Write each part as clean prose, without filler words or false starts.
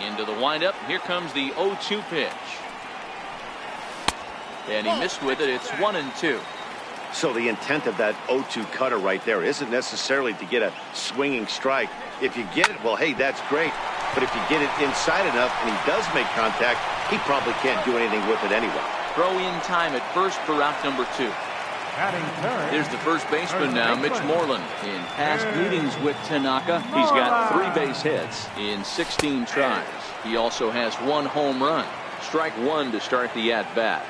Into the windup. Here comes the 0-2 pitch. And he missed with it. It's 1-2. So the intent of that 0-2 cutter right there isn't necessarily to get a swinging strike. If you get it, well, hey, that's great. But if you get it inside enough and he does make contact, he probably can't do anything with it anyway. Throw in time at first for out number 2. Here's the first baseman now, Mitch Moreland. In past meetings with Tanaka, he's got 3 base hits in 16 tries. He also has 1 home run. Strike 1 to start the at-bat.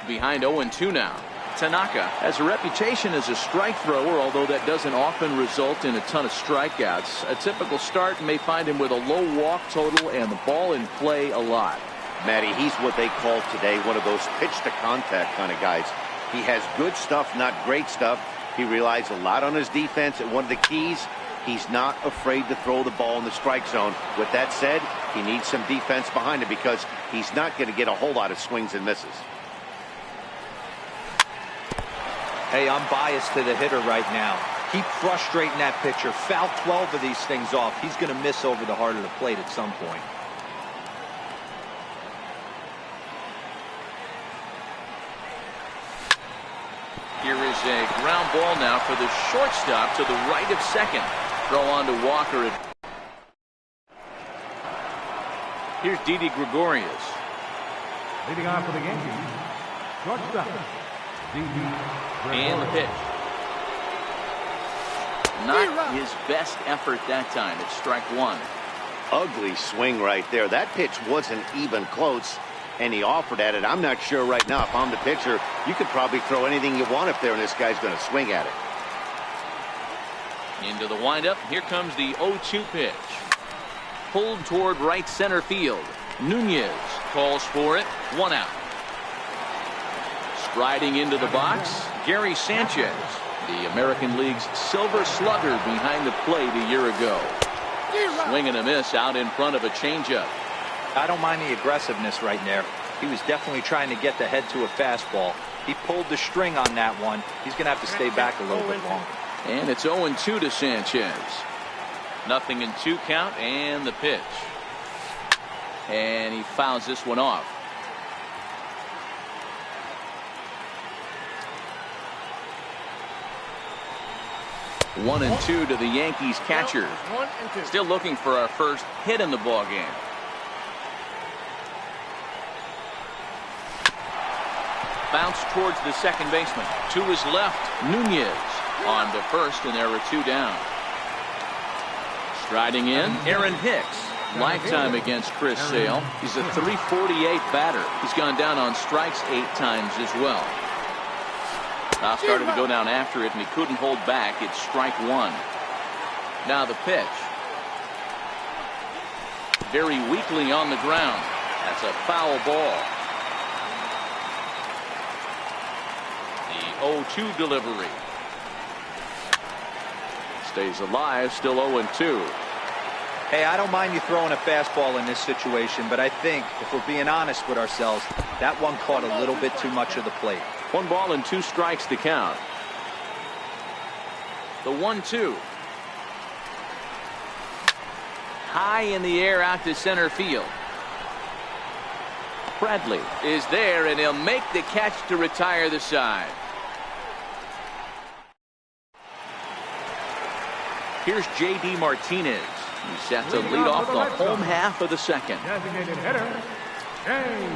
Behind 0-2 now. Tanaka has a reputation as a strike thrower, although that doesn't often result in a ton of strikeouts. A typical start may find him with a low walk total and the ball in play a lot. Matty, he's what they call today one of those pitch-to-contact kind of guys. He has good stuff, not great stuff. He relies a lot on his defense, and one of the keys, he's not afraid to throw the ball in the strike zone. With that said, he needs some defense behind him because he's not going to get a whole lot of swings and misses. Hey, I'm biased to the hitter right now. Keep frustrating that pitcher. Foul 12 of these things off. He's going to miss over the heart of the plate at some point. Here is a ground ball now for the shortstop to the right of second. Throw on to Walker. Here's Didi Gregorius. Leading on for the Yankees, shortstop, Didi Gregorius. And the pitch. Not his best effort that time. It's strike 1. Ugly swing right there. That pitch wasn't even close, and he offered at it. I'm not sure right now if I'm the pitcher, you could probably throw anything you want up there, and this guy's going to swing at it. Into the windup. Here comes the 0-2 pitch. Pulled toward right center field. Nunez calls for it. 1 out. Striding into the box, Gary Sanchez, the American League's Silver Slugger behind the plate a year ago. Swing and a miss out in front of a changeup. I don't mind the aggressiveness right there. He was definitely trying to get the head to a fastball. He pulled the string on that one. He's going to have to stay back a little bit longer. And it's 0-2 to Sanchez. 0-2 count and the pitch. And he fouls this one off. 1-2 to the Yankees catcher. Still looking for our first hit in the ball game. Bounce towards the second baseman. To his left, Nunez on to first, and there are 2 down. Striding in, Aaron Hicks. Lifetime against Chris Sale. He's a .348 batter. He's gone down on strikes 8 times as well. Now started to go down after it, and he couldn't hold back. It's strike 1. Now the pitch. Very weakly on the ground. That's a foul ball. The 0-2 delivery. Stays alive, still 0-2. Hey, I don't mind you throwing a fastball in this situation, but I think if we're being honest with ourselves, that one caught a little bit too much of the plate. 1 ball and 2 strikes to count. The 1-2. High in the air out to center field. Bradley is there, and he'll make the catch to retire the side. Here's J.D. Martinez. He's set to lead off the home half of the second. Designated hitter, J.D.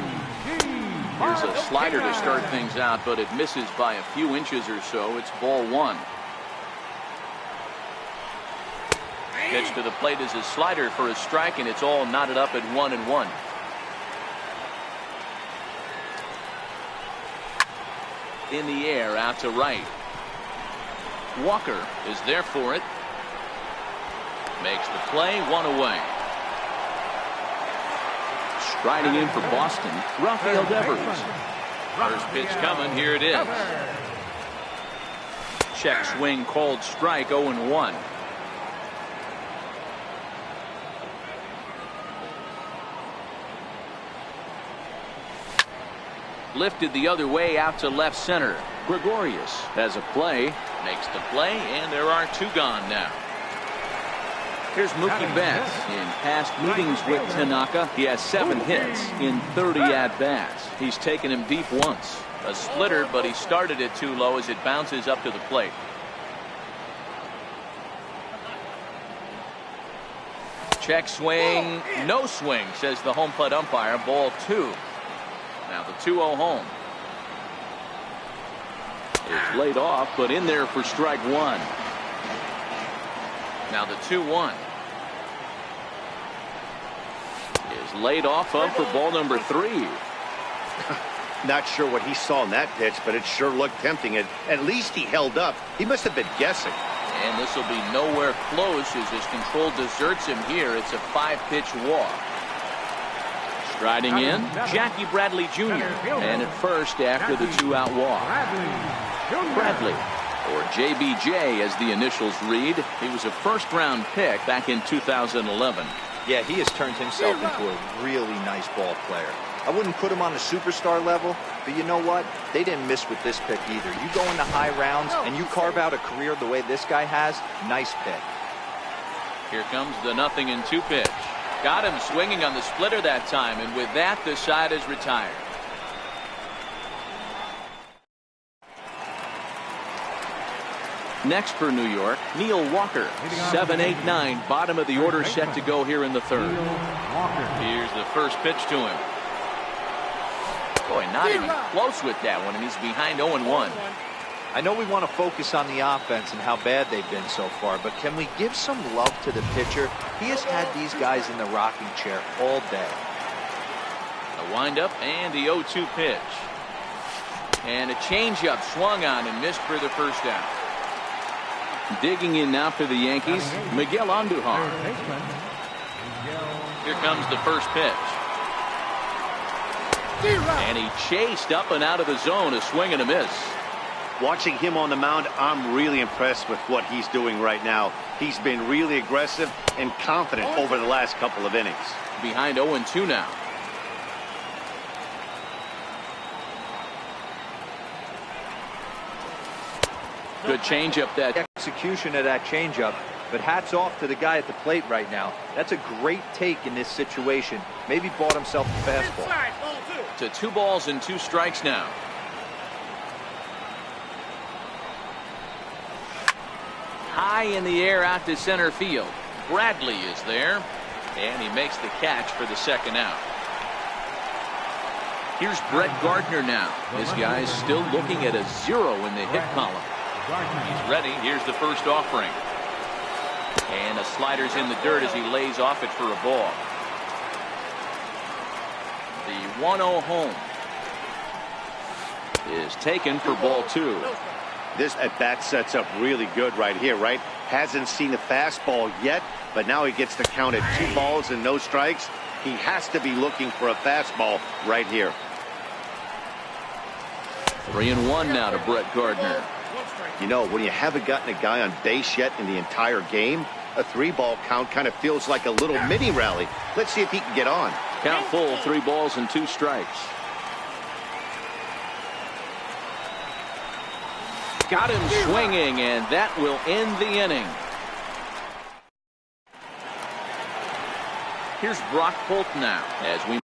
Here's a slider to start things out, but it misses by a few inches or so. It's ball 1. Pitch to the plate is a slider for a strike, and it's all knotted up at 1-1. In the air out to right. Walker is there for it. Makes the play, 1 away. Striding in for Boston, Rafael Devers. First pitch coming, here it is. Check swing called strike, 0-1. Lifted the other way out to left center. Gregorius has a play, makes the play, and there are 2 gone now. Here's Mookie Betts. In past meetings with Tanaka, he has 7 hits in 30 at-bats. He's taken him deep once. A splitter, but he started it too low as it bounces up to the plate. Check swing, no swing, says the home plate umpire. Ball 2. Now the 2-0 home. It's laid off, but in there for strike 1. Now the 2-1. Is laid off up for ball number 3. Not sure what he saw in that pitch, but it sure looked tempting. At least he held up. He must have been guessing. And this will be nowhere close as his control deserts him here. It's a 5-pitch walk. Striding in, Jackie Bradley Jr. And at first after the 2-out walk. Bradley, or JBJ as the initials read. He was a first-round pick back in 2011. Yeah, he has turned himself into a really nice ball player. I wouldn't put him on a superstar level, but you know what? They didn't miss with this pick either. You go into high rounds and you carve out a career the way this guy has, nice pick. Here comes the 0-2 pitch. Got him swinging on the splitter that time, and with that, the side is retired. Next for New York, Neil Walker. 7-8-9, bottom of the order set to go here in the 3rd. Here's the first pitch to him. Boy, not even close with that one, and he's behind 0-1. I know we want to focus on the offense and how bad they've been so far, but can we give some love to the pitcher? He has had these guys in the rocking chair all day. A windup and the 0-2 pitch. And a changeup swung on and missed for the first out. Digging in now for the Yankees, Miguel Andujar. Here comes the first pitch. And he chased up and out of the zone, a swing and a miss. Watching him on the mound, I'm really impressed with what he's doing right now. He's been really aggressive and confident over the last couple of innings. Behind 0-2 now. Good changeup. That execution of that changeup, but hats off to the guy at the plate right now. That's a great take in this situation. Maybe bought himself a fastball. To 2 balls and 2 strikes now. High in the air out to center field. Bradley is there, and he makes the catch for the 2nd out. Here's Brett Gardner now. This guy's still looking at a 0 in the hit column. He's ready. Here's the first offering. And a slider's in the dirt as he lays off it for a ball. The 1-0 home is taken for ball 2. This at-bat sets up really good right here, right? Hasn't seen a fastball yet, but now he gets the count at 2 balls and no strikes. He has to be looking for a fastball right here. 3-1 now to Brett Gardner. You know, when you haven't gotten a guy on base yet in the entire game, a 3-ball count kind of feels like a little mini rally. Let's see if he can get on. Count full, 3 balls and 2 strikes. Got him swinging, and that will end the inning. Here's Brock Holt now as we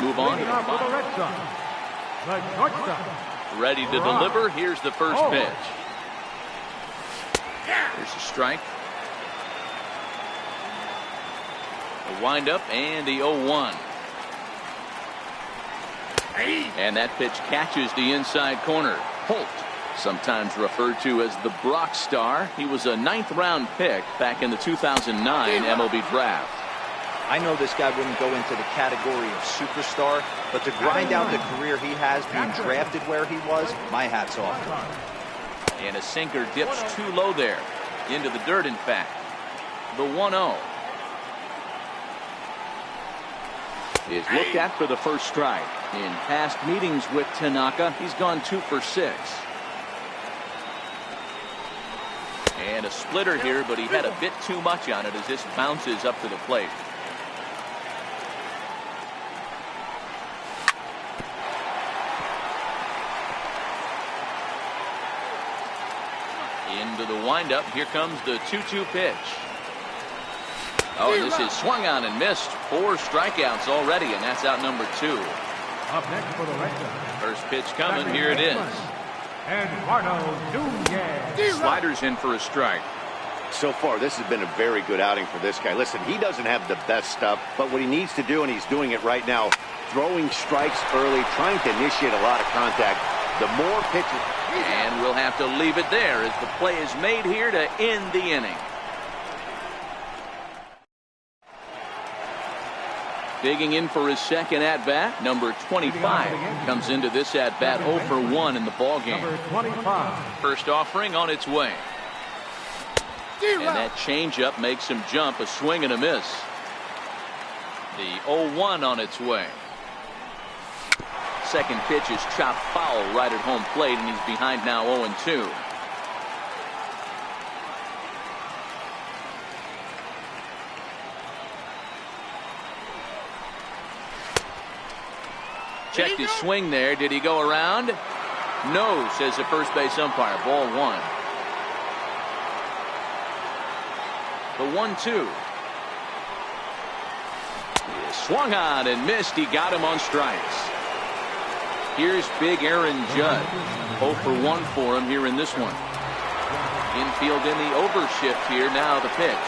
move on to the Red Sox. Ready to deliver. Here's the first pitch. Here's a strike. A windup and the 0-1. And that pitch catches the inside corner. Holt, sometimes referred to as the Brock Star. He was a 9th round pick back in the 2009 MLB draft. I know this guy wouldn't go into the category of superstar, but to grind out the career he has being drafted where he was, my hat's off. And a sinker dips too low there. Into the dirt, in fact. The 1-0 is looked at for the first strike. In past meetings with Tanaka, he's gone 2 for 6. And a splitter here, but he had a bit too much on it as this bounces up to the plate. Into the windup. Here comes the 2-2 pitch. Oh, and this is swung on and missed. 4 strikeouts already, and that's out number 2. Up next for the Red Sox. First pitch coming. Here it is. Eduardo Nunez. Sliders in for a strike. So far, this has been a very good outing for this guy. Listen, he doesn't have the best stuff, but what he needs to do, and he's doing it right now, throwing strikes early, trying to initiate a lot of contact. The more pitches. And we'll have to leave it there as the play is made here to end the inning. Digging in for his second at-bat, number 25 comes into this at-bat 0 for 1 in the ballgame. First offering on its way. And that changeup makes him jump, a swing and a miss. The 0-1 on its way. Second pitch is chopped foul right at home plate, and he's behind now 0-2. Checked his swing there. Did he go around? No, says the first base umpire. Ball 1. The 1-2. Swung on and missed. He got him on strikes. Here's big Aaron Judd. 0 for 1 for him here in this one. Infield in the overshift here. Now the pitch.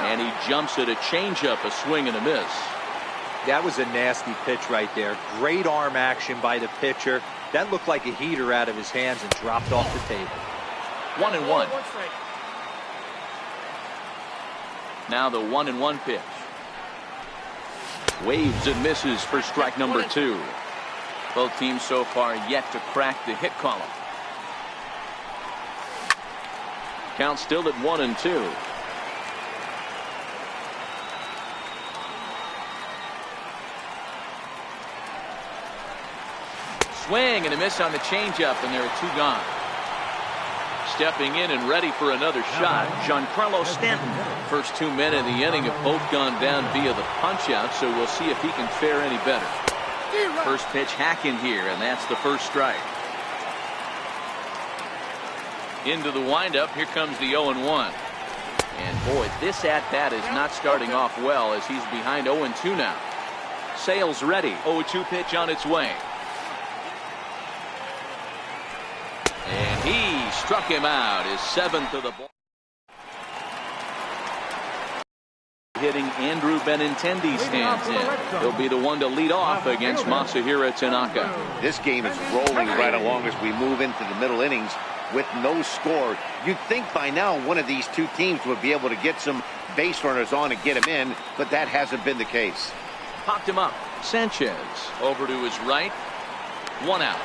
And he jumps at a changeup, a swing and a miss. That was a nasty pitch right there. Great arm action by the pitcher. That looked like a heater out of his hands and dropped off the table. 1-1. Now the 1-1 pitch. Waves and misses for strike number 2. Both teams so far yet to crack the hit column. Count still at 1-2. Swing and a miss on the changeup, and there are 2 gone. Stepping in and ready for another shot, Giancarlo Stanton. First 2 men of the inning have both gone down via the punch-out, so we'll see if he can fare any better. First pitch hacking here, and that's the first strike. Into the windup. Here comes the 0-1. And boy, this at-bat is not starting off well as he's behind 0-2 now. Sales ready. 0-2 pitch on its way. And he struck him out. His 7th of the ball. Hitting Andrew Benintendi stands in. He'll be the one to lead off against Masahiro Tanaka. This game is rolling right along as we move into the middle innings with no score. You'd think by now one of these 2 teams would be able to get some base runners on and get him in, but that hasn't been the case. Popped him up. Sanchez over to his right. 1 out.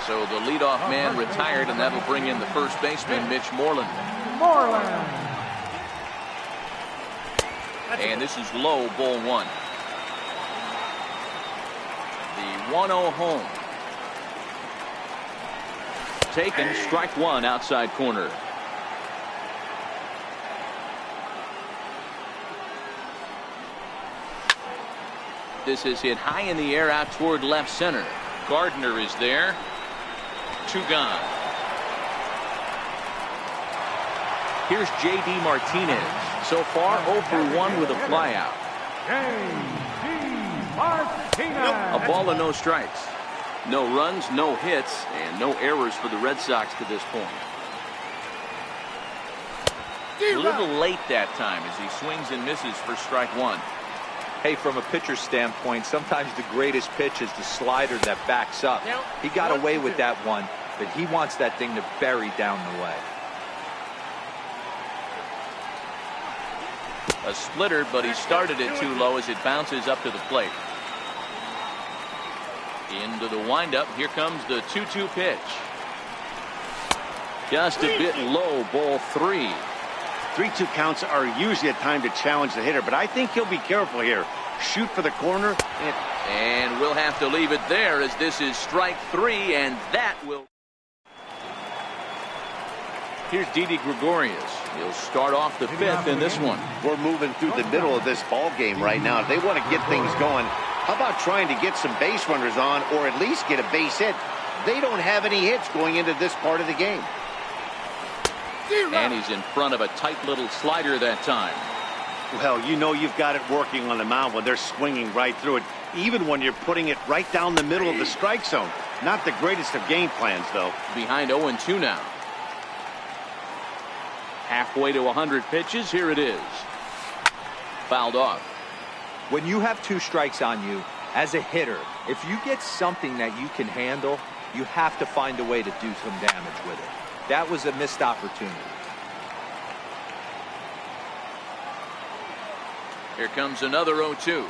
So the leadoff man retired, and that'll bring in the first baseman, Mitch Moreland. And this is low, ball 1. The 1-0 home. Taken, strike 1, outside corner. This is hit high in the air out toward left center. Gardner is there. 2 gone. Here's J.D. Martinez. So far 0 for 1 with a flyout. J.D. Martinez. A ball and no strikes. No runs, no hits, and no errors for the Red Sox to this point. A little late that time as he swings and misses for strike 1. Hey, from a pitcher's standpoint, sometimes the greatest pitch is the slider that backs up. He got away with that one, but he wants that thing to bury down the way. A splitter, but he started it too low as it bounces up to the plate. Into the windup. Here comes the 2-2 pitch. Just a bit low, ball 3. 3-2 counts are usually a time to challenge the hitter, but I think he'll be careful here. Shoot for the corner. And we'll have to leave it there as this is strike 3, and that will. Here's Didi Gregorius. He'll start off the 5th in this one. We're moving through the middle of this ball game right now. If they want to get things going, how about trying to get some base runners on or at least get a base hit? They don't have any hits going into this part of the game. And he's in front of a tight little slider that time. Well, you know you've got it working on the mound when they're swinging right through it, even when you're putting it right down the middle of the strike zone. Not the greatest of game plans, though. Behind 0-2 now. Halfway to 100 pitches. Here it is. Fouled off. When you have 2 strikes on you, as a hitter, if you get something that you can handle, you have to find a way to do some damage with it. That was a missed opportunity. Here comes another 0-2.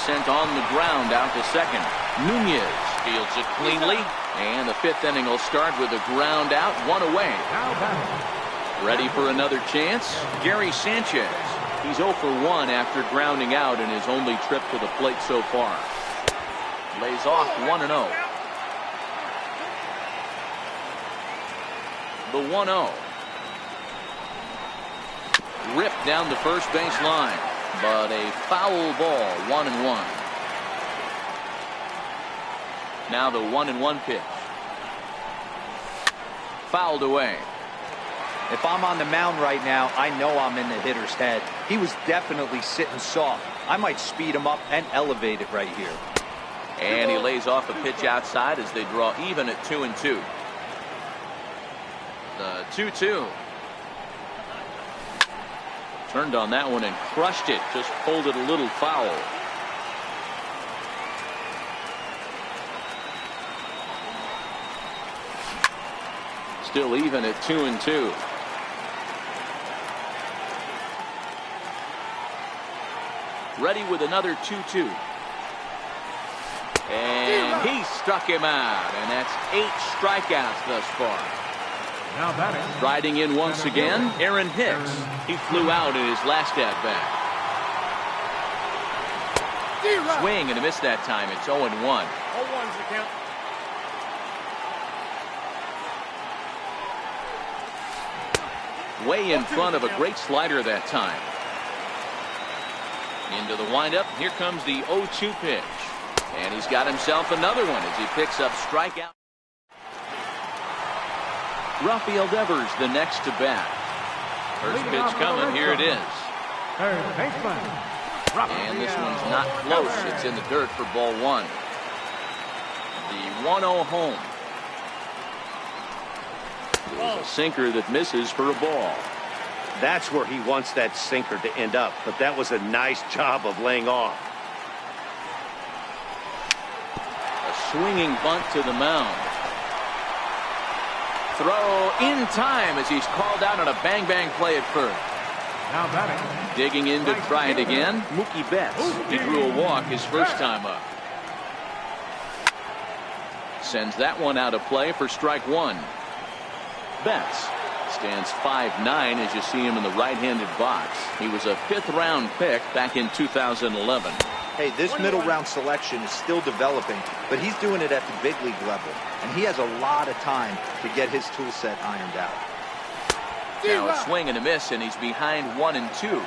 Sent on the ground out to second. Nunez fields it cleanly. And the 5th inning will start with a ground out, 1 away. Ready for another chance? Gary Sanchez. He's 0 for 1 after grounding out in his only trip to the plate so far. Lays off 1-0. The 1-0. Ripped down the first base line, but a foul ball, 1-1. Now the 1-1 pitch. Fouled away. If I'm on the mound right now, I know I'm in the hitter's head. He was definitely sitting soft. I might speed him up and elevate it right here. And he lays off a pitch outside as they draw even at 2-2. The 2-2. Turned on that one and crushed it. Just pulled it a little foul. Still even at 2-2. Ready with another 2-2. And he struck him out. And that's 8 strikeouts thus far. Now batting. Riding in once again, Aaron Hicks. He flew out in his last at-bat. Swing and a miss that time. It's 0-1. 0-1's the count. Way in front of a great slider that time. Into the windup. Here comes the 0-2 pitch. And he's got himself another one as he picks up strikeout. Rafael Devers the next to bat. First pitch coming. Here it is. Third baseman. And this one's not close. It's in the dirt for ball 1. The 1-0 home. There's a sinker that misses for a ball. That's where he wants that sinker to end up, but that was a nice job of laying off. A swinging bunt to the mound. Throw in time as he's called out on a bang-bang play at first. Now batting. Digging in to try it again, Mookie Betts. He drew a walk his first time up. Sends that one out of play for strike 1. Betts stands 5'9" as you see him in the right-handed box. He was a 5th-round pick back in 2011. Hey, this middle round selection is still developing, but he's doing it at the big league level, and he has a lot of time to get his tool set ironed out. Now a swing and a miss, and he's behind 1-2.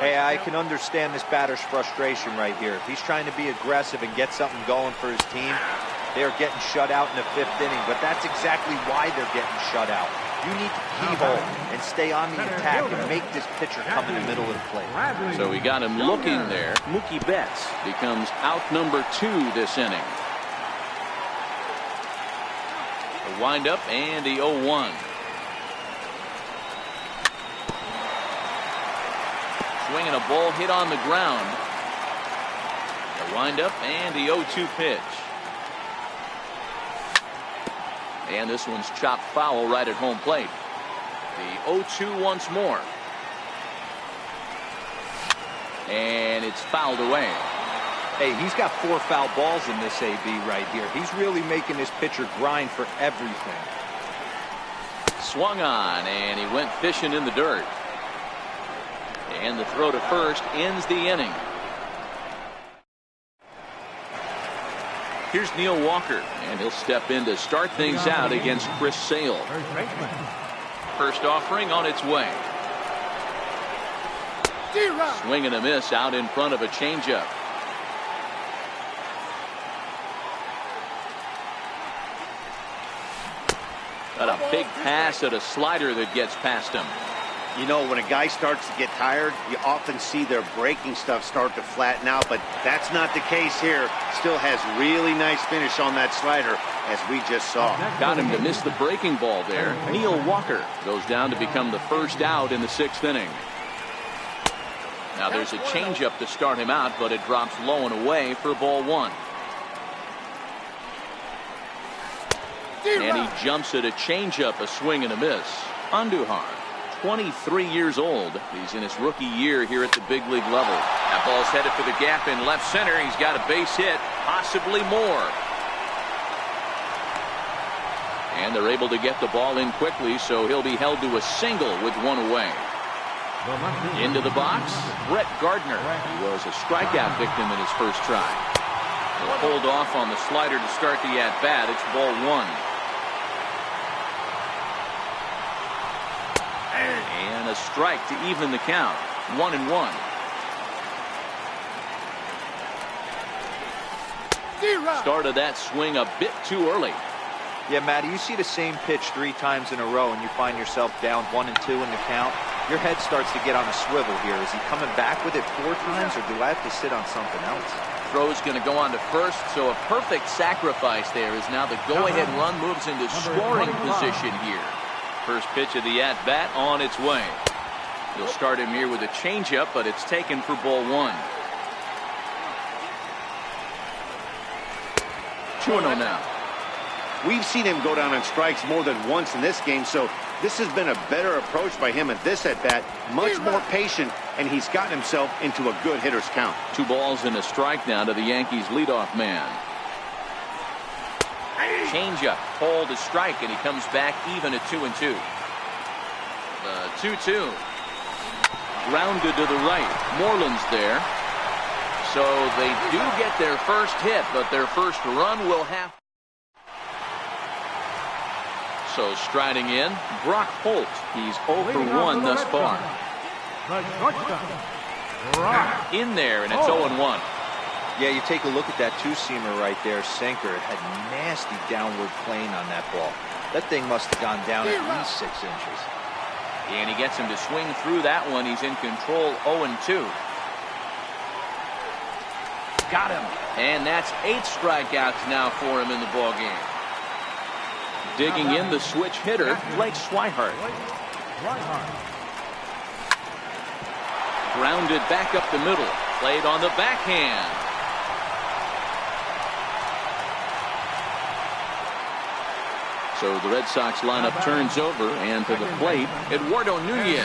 Hey, I can understand this batter's frustration right here. He's trying to be aggressive and get something going for his team. They are getting shut out in the 5th inning, but that's exactly why they're getting shut out. You need to keyhole and stay on the attack and make this pitcher come in the middle of the plate. So we got him looking there. Mookie Betts becomes out number 2 this inning. The windup and the 0-1. Swinging a ball hit on the ground. The windup and the 0-2 pitch. And this one's chopped foul right at home plate. The 0-2 once more. And it's fouled away. Hey, he's got 4 foul balls in this AB right here. He's really making this pitcher grind for everything. Swung on, and he went fishing in the dirt. And the throw to first ends the inning. Here's Neil Walker, and he'll step in to start things out against Chris Sale. First offering on its way. Swing and a miss out in front of a changeup. Got a big pass at a slider that gets past him. You know, when a guy starts to get tired, you often see their breaking stuff start to flatten out, but that's not the case here. Still has really nice finish on that slider, as we just saw. Got him to miss the breaking ball there. Neil Walker goes down to become the first out in the 6th inning. Now there's a changeup to start him out, but it drops low and away for ball 1. And he jumps at a changeup, a swing and a miss. Andujar, 23 years old. He's in his rookie year here at the big league level. That ball's headed for the gap in left center. He's got a base hit, possibly more. And they're able to get the ball in quickly, so he'll be held to a single with 1 away. Into the box, Brett Gardner. He was a strikeout victim in his first try. He'll hold off on the slider to start the at-bat. It's ball 1. And a strike to even the count. 1-1. Started that swing a bit too early. Yeah, Matty, you see the same pitch 3 times in a row and you find yourself down 1 and 2 in the count. Your head starts to get on a swivel here. Is he coming back with it 4 times, or do I have to sit on something else? Throw's going to go on to first, so a perfect sacrifice there is now the go-ahead run moves into scoring position here. First pitch of the at-bat on its way. He'll start him here with a changeup, but it's taken for ball 1. 2-0 now. We've seen him go down on strikes more than once in this game, so this has been a better approach by him at this at-bat. Much more patient, and he's gotten himself into a good hitter's count. 2 balls and a strike now to the Yankees leadoff man. Changeup, hold a strike, and he comes back even at 2-2. 2-2. Grounded to the right. Moreland's there. So they do get their first hit, but their first run will have. So striding in, Brock Holt. He's 0 for 1 thus far. In there, and it's 0-1. Yeah, you take a look at that 2-seamer right there, sinker. It had nasty downward plane on that ball. That thing must have gone down at least 6 inches. And he gets him to swing through that one. He's in control, 0-2. Got him. And that's 8 strikeouts now for him in the ballgame. Digging in the switch hitter, Blake Swihart. Grounded back up the middle. Played on the backhand. So the Red Sox lineup turns over, and to the plate, Eduardo Nunez.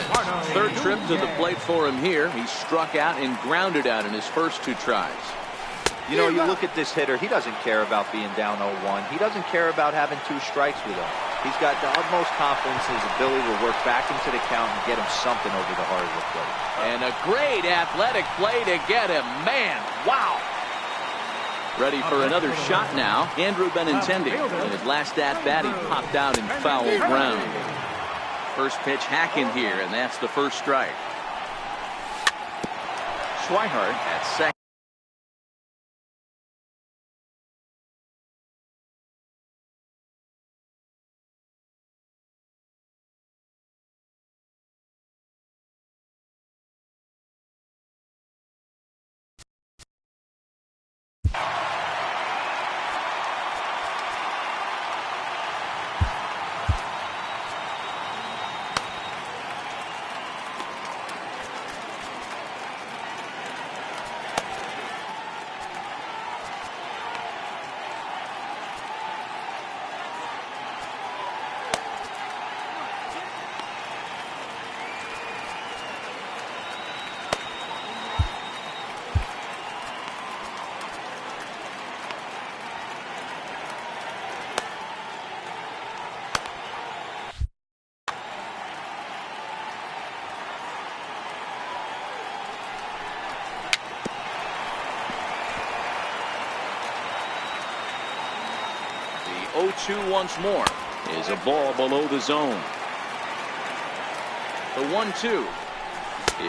3rd trip to the plate for him here. He struck out and grounded out in his first 2 tries. You know, you look at this hitter, he doesn't care about being down 0-1. He doesn't care about having 2 strikes with him. He's got the utmost confidence in his ability to work back into the count and get him something over the heart of the plate. And a great athletic play to get him. Man, wow. Ready for another shot now. Andrew Benintendi. In his last at-bat, he popped out in foul ground. First pitch hacking here, and that's the first strike. Swihart at second. 2 once more is a ball below the zone. The 1-2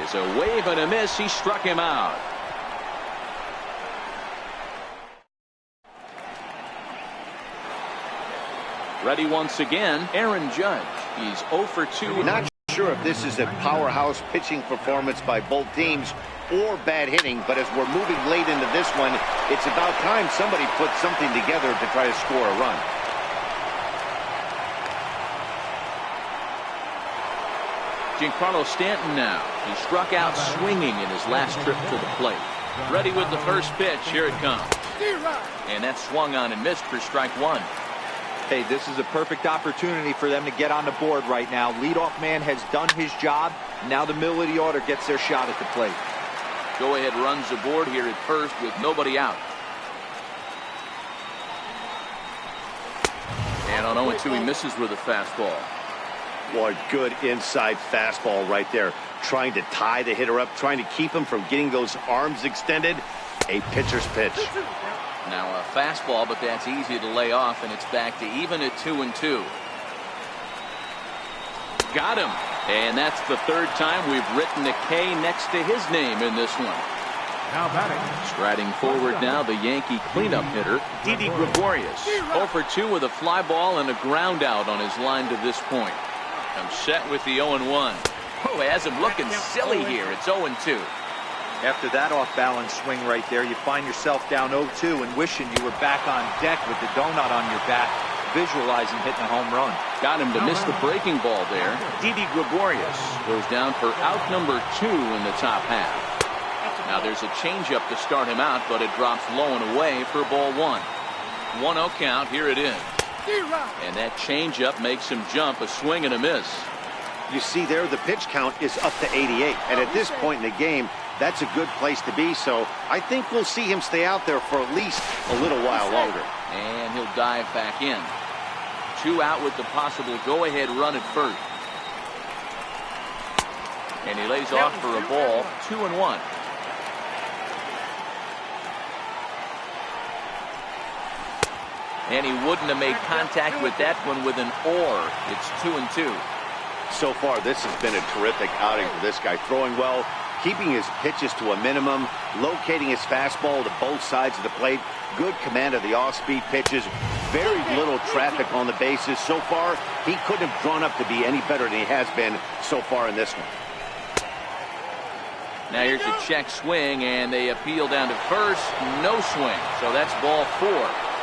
is a wave and a miss. He struck him out. Ready once again, Aaron Judge. He's 0 for 2. Not sure if this is a powerhouse pitching performance by both teams or bad hitting, but as we're moving late into this one, it's about time somebody puts something together to try to score a run. Giancarlo Stanton now. He struck out swinging in his last trip to the plate. Ready with the first pitch. Here it comes. And that's swung on and missed for strike 1. Hey, this is a perfect opportunity for them to get on the board right now. Leadoff man has done his job. Now the middle of the order gets their shot at the plate. Go ahead runs aboard here at first with nobody out. And on 0-2 he misses with a fastball. Boy, good inside fastball right there. Trying to tie the hitter up, trying to keep him from getting those arms extended. A pitcher's pitch. Now a fastball, but that's easy to lay off, and it's back to even at 2-2. Got him. And that's the third time we've written a K next to his name in this one. Now batting. Striding forward now, the Yankee cleanup hitter, Didi Gregorius. 0 for 2 with a fly ball and a ground out on his line to this point. I'm set with the 0-1. Oh, has him looking silly here. It's 0-2. After that off-balance swing right there, you find yourself down 0-2 and wishing you were back on deck with the donut on your back, visualizing hitting a home run. Got him to miss the breaking ball there. Didi Gregorius goes down for out number 2 in the top half. Now there's a changeup to start him out, but it drops low and away for ball 1. 1-0 count. Here it is. And that changeup makes him jump. A swing and a miss. You see there, the pitch count is up to 88. And at this point in the game, that's a good place to be. So I think we'll see him stay out there for at least a little while longer. And he'll dive back in. 2 out with the possible go-ahead run at first. And he lays off for a ball. 2-1. And he wouldn't have made contact with that one with an or. It's 2-2. So far, this has been a terrific outing for this guy. Throwing well, keeping his pitches to a minimum, locating his fastball to both sides of the plate. Good command of the off-speed pitches. Very little traffic on the bases. So far, he couldn't have drawn up to be any better than he has been so far in this one. Now here's a check swing, and they appeal down to first. No swing. So that's ball 4.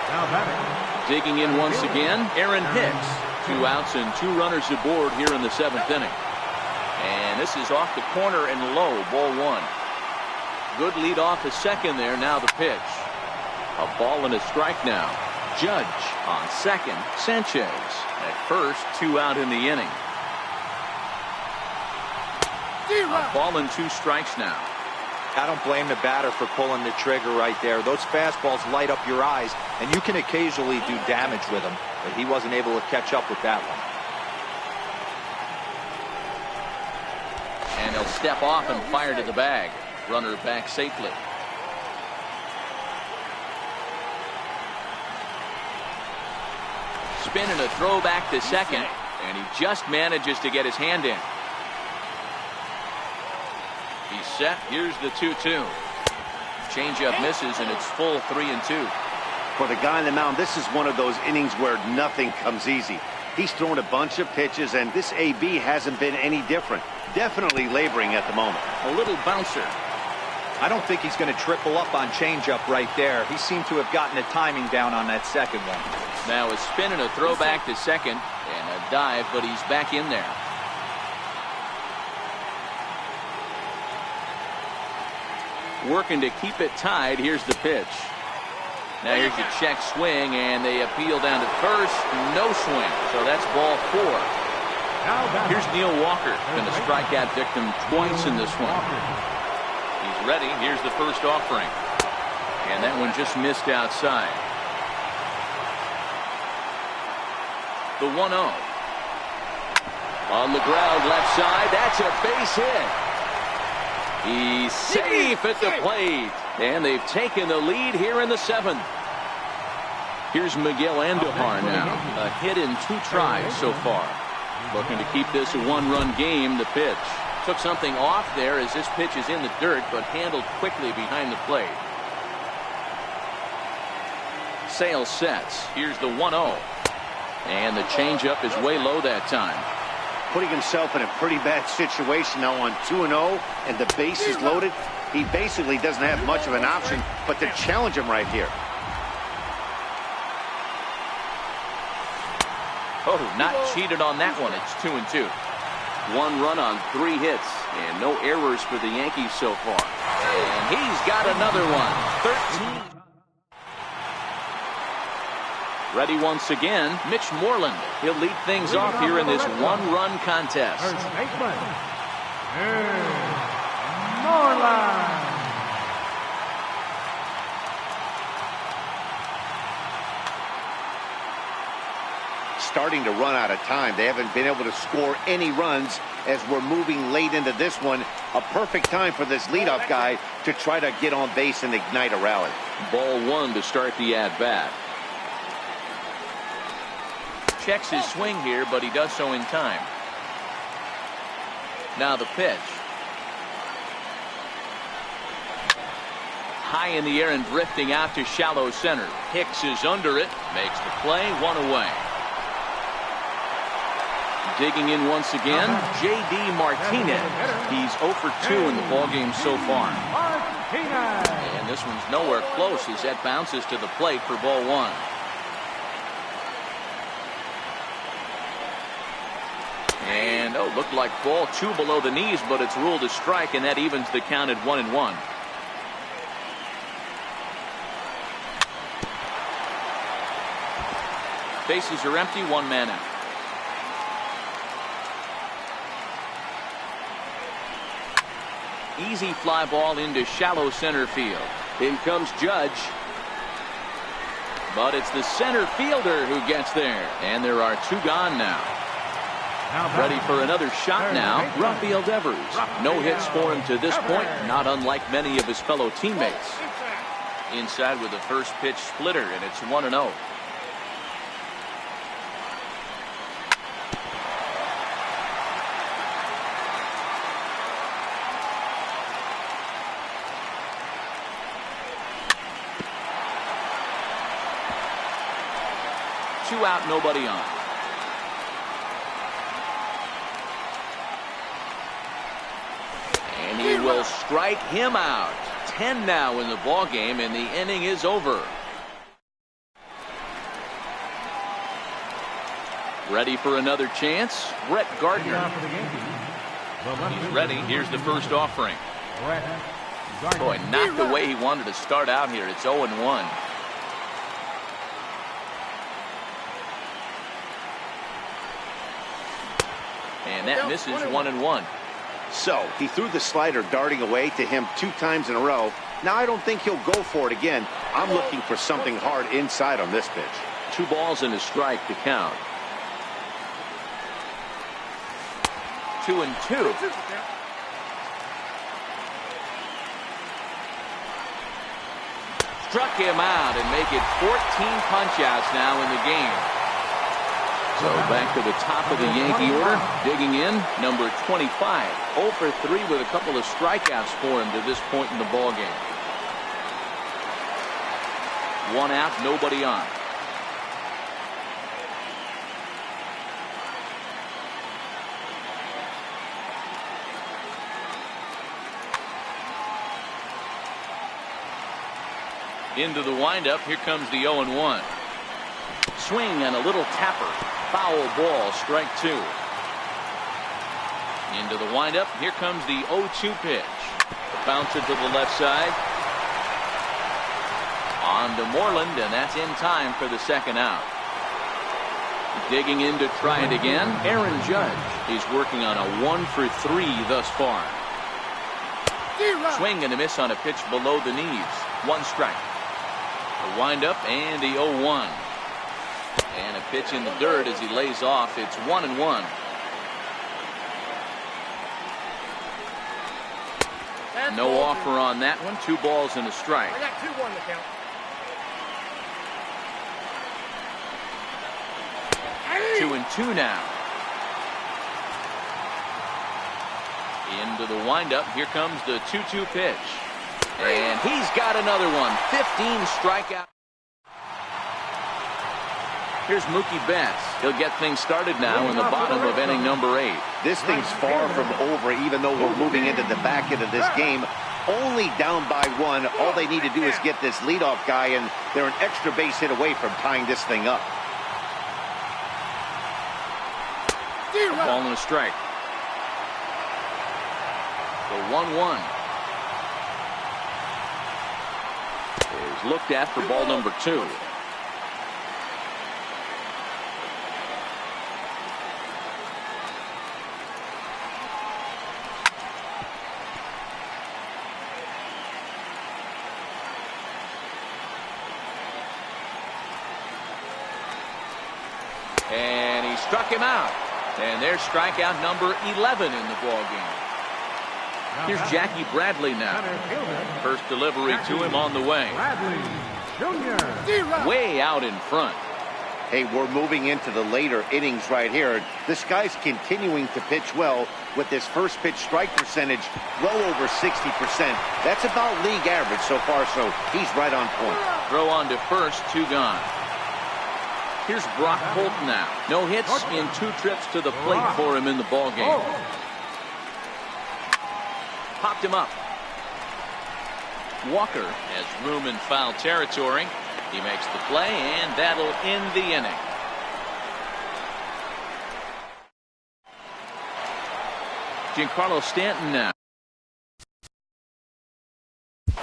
Now batting. Digging in once again, Aaron Hicks. 2 outs and 2 runners aboard here in the 7th inning. And this is off the corner and low, ball 1. Good lead off the second there. Now the pitch. A ball and a strike now. Judge on second. Sanchez at first. 2 out in the inning. A ball and 2 strikes now. I don't blame the batter for pulling the trigger right there. Those fastballs light up your eyes, and you can occasionally do damage with them, but he wasn't able to catch up with that one. And he'll step off and fire to the bag. Runner back safely. Spin and a throw back to second, and he just manages to get his hand in. He's set. Here's the 2-2. Changeup misses, and it's full 3-2. For the guy on the mound, this is one of those innings where nothing comes easy. He's thrown a bunch of pitches, and this AB hasn't been any different. Definitely laboring at the moment. A little bouncer. I don't think he's going to triple up on changeup right there. He seemed to have gotten the timing down on that second one. Now a spin and a throw back to second, and a dive, but he's back in there. Working to keep it tied. Here's the pitch. Now here's a check swing, and they appeal down to first. No swing. So that's ball 4. Here's Neil Walker. Going to strike out victim twice in this one. He's ready. Here's the first offering. And that one just missed outside. The 1-0. On the ground left side. That's a base hit. He's safe at the plate, and they've taken the lead here in the 7th. Here's Miguel Andujar now. A hit in 2 tries so far. Looking to keep this a 1-run game. The pitch. Took something off there as this pitch is in the dirt, but handled quickly behind the plate. Sales sets. Here's the 1-0. And the changeup is way low that time. Putting himself in a pretty bad situation now on 2-0, and the base is loaded. He basically doesn't have much of an option but to challenge him right here. Oh, not cheated on that one. It's 2-2. 1 run on 3 hits, and no errors for the Yankees so far. And he's got another one. 13. Ready once again, Mitch Moreland. He'll lead things off here in this 1-run contest. Moreland. Starting to run out of time. They haven't been able to score any runs as we're moving late into this one. A perfect time for this leadoff guy to try to get on base and ignite a rally. Ball 1 to start the at-bat. Checks his swing here, but he does so in time. Now the pitch. High in the air and drifting out to shallow center. Hicks is under it. Makes the play. 1 away. Digging in once again, J.D. Martinez. He's 0 for 2 in the ballgame so far. And this one's nowhere close as that bounces to the plate for ball 1. And, oh, looked like ball 2 below the knees, but it's ruled a strike, and that evens the count at 1-1. Bases are empty, 1 man out. Easy fly ball into shallow center field. In comes Judge. But it's the center fielder who gets there. And there are 2 gone now. Ready for another shot now, Rafael Devers. No hits for him to this point, not unlike many of his fellow teammates. Inside with the first pitch splitter, and it's 1-0. Two out, nobody on. And he will strike him out. 10 now in the ball game, and the inning is over. Ready for another chance? Brett Gardner. He's ready. Here's the first offering. Boy, not the way he wanted to start out here. It's 0-1. And that misses 1-1. So he threw the slider darting away to him 2 times in a row. Now I don't think he'll go for it again. I'm looking for something hard inside on this pitch. 2 balls and a strike to count. 2-2. Struck him out and make it 14 punch-outs now in the game. So back to the top of the Yankee order. Digging in, number 25. 0 for 3 with a couple of strikeouts for him to this point in the ballgame. 1 out, nobody on. Into the windup, here comes the 0-1. Swing and a little tapper. Foul ball, strike 2. Into the windup, here comes the 0-2 pitch. The bouncer to the left side. On to Moreland, and that's in time for the second out. Digging in to try it again, Aaron Judge. He's working on a 1 for 3 thus far. Swing and a miss on a pitch below the knees. 1 strike. The windup and the 0-1. And a pitch in the dirt as he lays off. It's 1-1. No offer on that one. 2 balls and a strike. I got 2-1 to count. 2 now. Into the windup. Here comes the 2-2 pitch. And he's got another one. 15 strikeout. Here's Mookie Betts. He'll get things started now in the bottom of inning number 8. This thing's far from over, even though we're moving into the back end of this game. Only down by 1. All they need to do is get this leadoff guy, and they're an extra base hit away from tying this thing up. A ball and a strike. The 1-1 is looked at for ball number 2. And he struck him out. And there's strikeout number 11 in the ballgame. Here's Jackie Bradley now. First delivery to him on the way. Way out in front. Hey, we're moving into the later innings right here. This guy's continuing to pitch well with this first pitch strike percentage well over 60%. That's about league average so far, so he's right on point. Throw on to first, 2 gone. Here's Brock Holt now. No hits in 2 trips to the plate for him in the ballgame. Popped him up. Walker has room in foul territory. He makes the play, and that'll end the inning. Giancarlo Stanton now.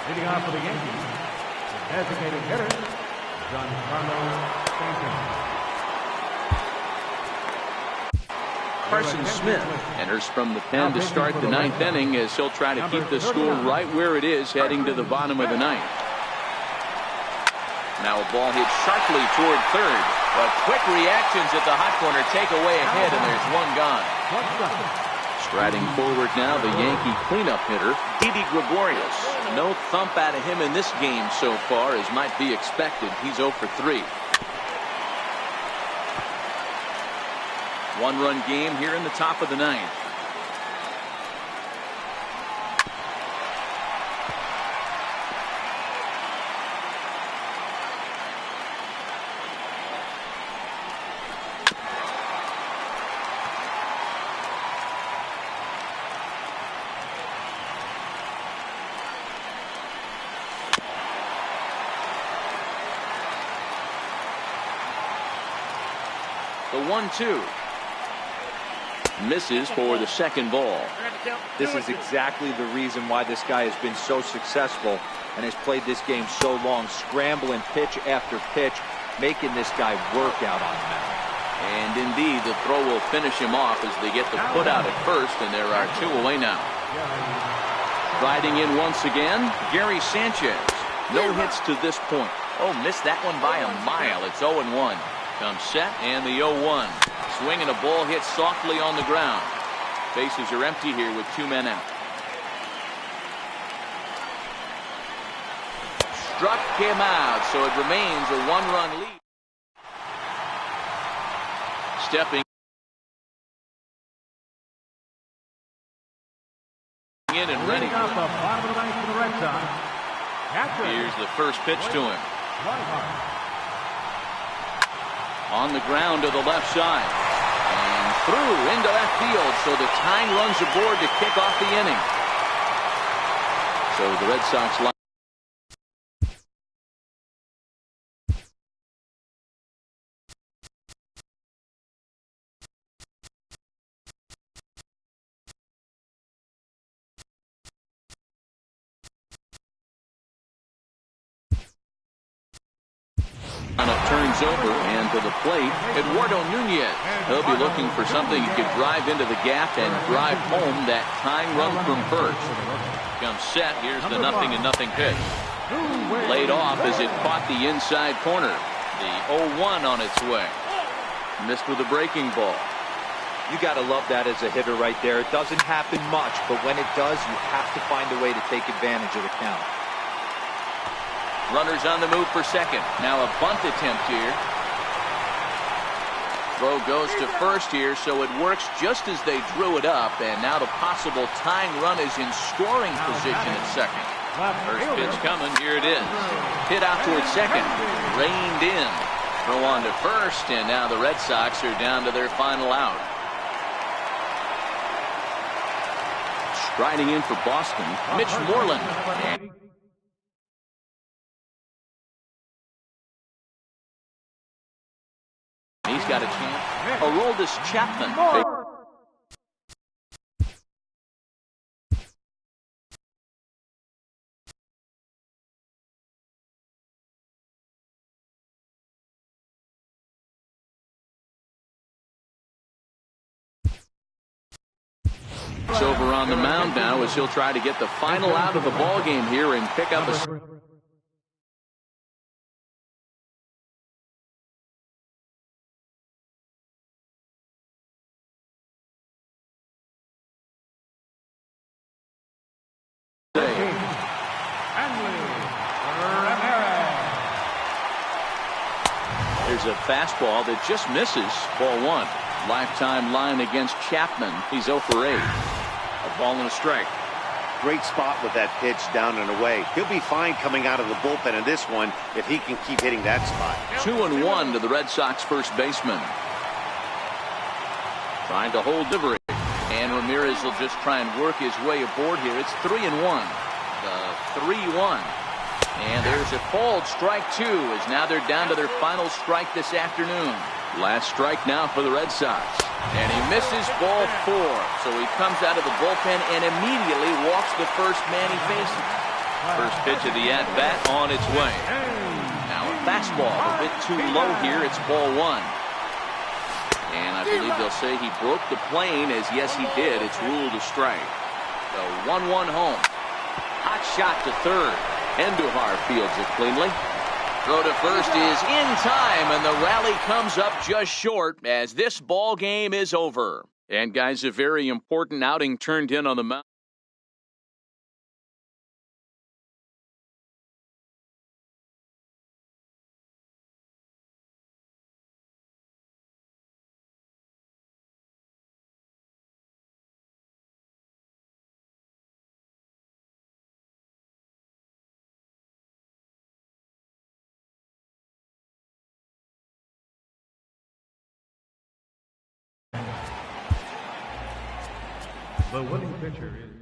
Leading off for the Yankees, the designated hitter, Giancarlo Stanton. Carson Smith enters from the pen to start the 9th inning as he'll try to keep the score right where it is heading to the bottom of the 9th. Now a ball hit sharply toward third, but quick reactions at the hot corner take away a hit, and there's 1 gone. Striding forward now, the Yankee cleanup hitter, Didi Gregorius. No thump out of him in this game so far, as might be expected. He's 0 for 3. 1-run game here in the top of the 9th. The 1-2. Misses for the 2nd ball. This is exactly the reason why this guy has been so successful and has played this game so long, scrambling pitch after pitch, making this guy work out on the mound. And indeed, the throw will finish him off as they get the put out at first, and there are 2 away now. Riding in once again, Gary Sanchez. No hits to this point. Oh, missed that one by a mile. It's 0-1. Comes set, and the 0-1. Swinging a ball hit softly on the ground. Bases are empty here with 2 men out. Struck him out, so it remains a 1-run lead. Stepping in and ready. Here's the first pitch to him. On the ground to the left side. And through into left field. So the tying runs aboard to kick off the inning. So the Red Sox line. Turns over, and to the plate, Eduardo Nunez. He'll be looking for something he could drive into the gap and drive home that tying run from first. Comes set. Here's the 0-0 pitch. Laid off as it caught the inside corner. The 0-1 on its way. Missed with a breaking ball. You got to love that as a hitter right there. It doesn't happen much, but when it does, you have to find a way to take advantage of the count. Runners on the move for second. Now a bunt attempt here. Throw goes to first here, so it works just as they drew it up, and now the possible tying run is in scoring position at second. First pitch coming, here it is. Hit out towards second, reined in. Throw on to first, and now the Red Sox are down to their final out. Striding in for Boston, Mitch Moreland. And he's got a chance. Aroldis Chapman. Over on the mound now as he'll try to get the final out of the ball game here and pick up a. There's a fastball that just misses. Ball one. Lifetime line against Chapman. He's 0 for 8. A ball and a strike. Great spot with that pitch down and away. He'll be fine coming out of the bullpen in this one if he can keep hitting that spot. 2-1 to the Red Sox first baseman. Trying to hold delivery. And Ramirez will just try and work his way aboard here. It's 3-1. The 3-1. And there's a called strike two as now they're down to their final strike this afternoon. Last strike now for the Red Sox. And he misses ball 4. So he comes out of the bullpen and immediately walks the first man he faces. First pitch of the at-bat on its way. Now a fastball a bit too low here. It's ball 1. And I believe they'll say he broke the plane, as yes he did. It's ruled a strike. So 1-1 home. Hot shot to third. Andujar fields it cleanly. Throw to first is in time, and the rally comes up just short as this ball game is over. And guys, a very important outing turned in on the mound. The winning pitcher is